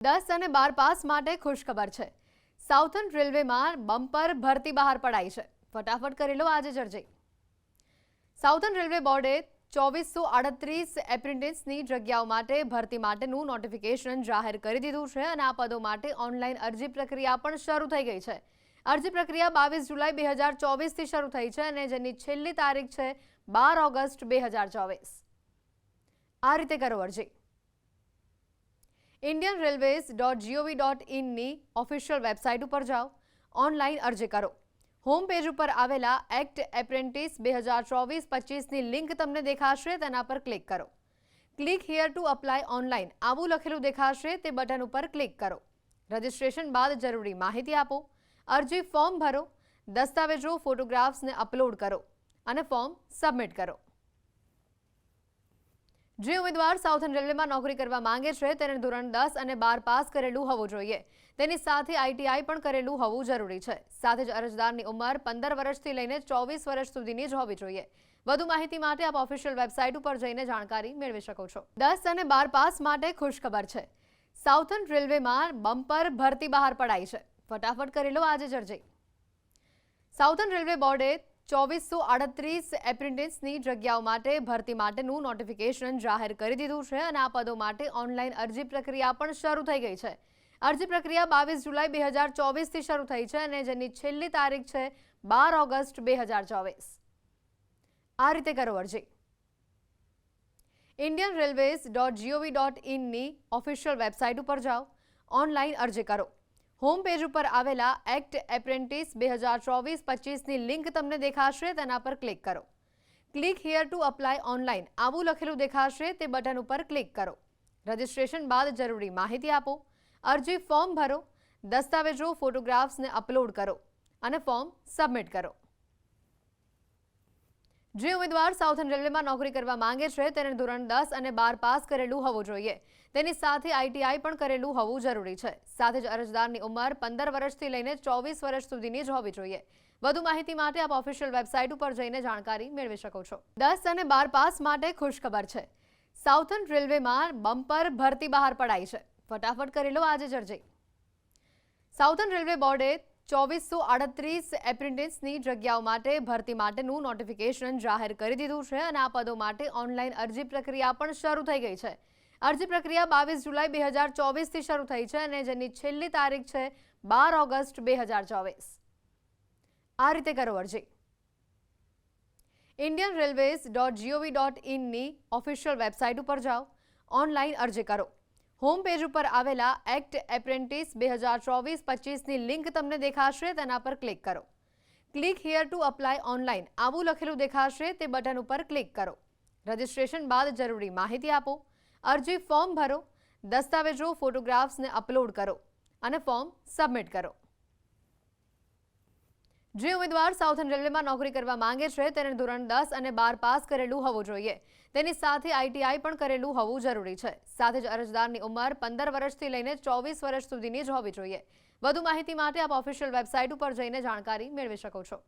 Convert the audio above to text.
10 અને 12 પાસ માટે ખુશખબર છે। સાઉથર્ન રેલવેમાં બમ્પર ભરતી બહાર પડાઈ છે। ફટાફટ કરી લો આજે જર્જે। સાઉથર્ન રેલવે બોર્ડે 2438 એપ્રેન્ટિસની જગ્યાઓ માટે ભરતી માટેનું નોટિફિકેશન જાહેર કરી દીધું છે અને આ પદો માટે ઓનલાઈન અરજી પ્રક્રિયા પણ શરૂ થઈ ગઈ છે। અરજી પ્રક્રિયા 22 જુલાઈ 2024થી શરૂ થઈ છે અને જેની છેલ્લી તારીખ છે 12 ઓગસ્ટ 2024। આ રીતે કરો અરજી। indianrailways.gov.in ની ઓફિશિયલ વેબસાઇટ ઉપર જાઓ, ઓનલાઈન અરજી કરો। હોમ પેજ ઉપર આવેલા એક્ટ એપ્રેન્ટિસ 2024-25ની લિંક તમને દેખાશે, તેના પર ક્લિક કરો। Click here to apply online આવું લખેલું દેખાશે, તે બટન ઉપર ક્લિક કરો। રજિસ્ટ્રેશન બાદ જરૂરી માહિતી આપો, અરજી ફોર્મ ભરો, દસ્તાવેજો ફોટોગ્રાફ્સને અપલોડ કરો અને ફોર્મ સબમિટ કરો। જે ઉમેદવાર સાઉથર્ન રેલવેમાં નોકરી કરવા માંગે છે તેને ધોરણ 10 અને 12 પાસ કરેલું હોવું જોઈએ। તેની સાથે આઈટીઆઈ પણ કરેલું હોવું જરૂરી છે। સાથે જ અરજદારની ઉંમર 15 વર્ષથી લઈને 24 વર્ષ સુધીની જ હોવી જોઈએ। વધુ માહિતી માટે આપ ઓફિશિયલ વેબસાઇટ ઉપર જઈને જાણકારી મેળવી શકો છો। 10 અને 12 પાસ માટે ખુશખબર છે। સાઉથર્ન રેલવેમાં બમ્પર ભરતી બહાર પડાઈ છે। ફટાફટ કરી લો આજે જર્જે। સાઉથર્ન રેલવે બોર્ડે 2438 એપ્રેન્ટિસની જગ્યાઓ માટે ભરતી માટેનું નોટિફિકેશન જાહેર કરી દીધું છે અને આ પદો માટે ઓનલાઈન અરજી પ્રક્રિયા પણ શરૂ થઈ ગઈ છે। અરજી પ્રક્રિયા 22 જુલાઈ 2024થી શરૂ થઈ છે અને જેની છેલ્લી તારીખ છે 12 ઓગસ્ટ 2024। આ રીતે કરો અરજી। indianrailways.gov.in ની ઓફિશિયલ વેબસાઇટ ઉપર જાઓ, ઓનલાઈન અરજી કરો। હોમ પેજ ઉપર આવેલા એક્ટ એપ્રેન્ટિસ 2024-25ની લિંક તમને દેખાશે, તેના પર ક્લિક કરો। Click here to apply online આવું લખેલું દેખાશે, તે બટન ઉપર ક્લિક કરો। રજિસ્ટ્રેશન બાદ જરૂરી માહિતી આપો, અરજી ફોર્મ ભરો, દસ્તાવેજો ફોટોગ્રાફ્સને અપલોડ કરો અને ફોર્મ સબમિટ કરો। જે ઉમેદવાર સાઉથર્ન રેલવેમાં નોકરી કરવા માંગે છે તેને ધોરણ 10 અને 12 પાસ કરેલું હોવું જોઈએ। તેની સાથે આઈટીઆઈ પણ કરેલું હોવું જરૂરી છે। સાથે જ અરજદારની ઉંમર 15 વર્ષથી લઈને 24 વર્ષ સુધીની જ હોવી જોઈએ। વધુ માહિતી માટે આપ ઓફિશિયલ વેબસાઇટ ઉપર જઈને જાણકારી મેળવી શકો છો। 10 અને 12 પાસ માટે ખુશખબર છે। સાઉથર્ન રેલવેમાં બમ્પર ભરતી બહાર પડાઈ છે। ફટાફટ કરી લો આજે જર્જે। સાઉથર્ન રેલવે બોર્ડે 2438 એપ્રેન્ટિસની જગ્યાઓ માટે ભરતી માટેનું નોટિફિકેશન જાહેર કરી દીધું છે અને આ પદો માટે ઓનલાઈન અરજી પ્રક્રિયા પણ શરૂ થઈ ગઈ છે। અરજી પ્રક્રિયા 22 જુલાઈ 2024થી શરૂ થઈ છે અને જેની છેલ્લી તારીખ છે 12 ઓગસ્ટ 2024। આ રીતે કરો અરજી। indianrailways.gov.in ની ઓફિશિયલ વેબસાઇટ ઉપર જાઓ, ઓનલાઈન અરજી કરો। હોમ પેજ ઉપર આવેલા એક્ટ એપ્રેન્ટિસ 2024-25ની લિંક તમને દેખાશે, તેના પર ક્લિક કરો। Click here to apply online આવું લખેલું દેખાશે, તે બટન ઉપર ક્લિક કરો। રજિસ્ટ્રેશન બાદ જરૂરી માહિતી આપો, અરજી ફોર્મ ભરો, દસ્તાવેજો ફોટોગ્રાફ્સને અપલોડ કરો અને ફોર્મ સબમિટ કરો। જે ઉમેદવાર સાઉથર્ન રેલવેમાં નોકરી કરવા માંગે છે તેને ધોરણ 10 અને 12 પાસ કરેલું હોવું જોઈએ। તેની સાથે આઈટીઆઈ પણ કરેલું હોવું જરૂરી છે। સાથે જ અરજદારની ઉંમર 15 વર્ષથી લઈને 24 વર્ષ સુધીની જ હોવી જોઈએ। વધુ માહિતી માટે આપ ઓફિશિયલ વેબસાઇટ ઉપર જઈને જાણકારી મેળવી શકો છો।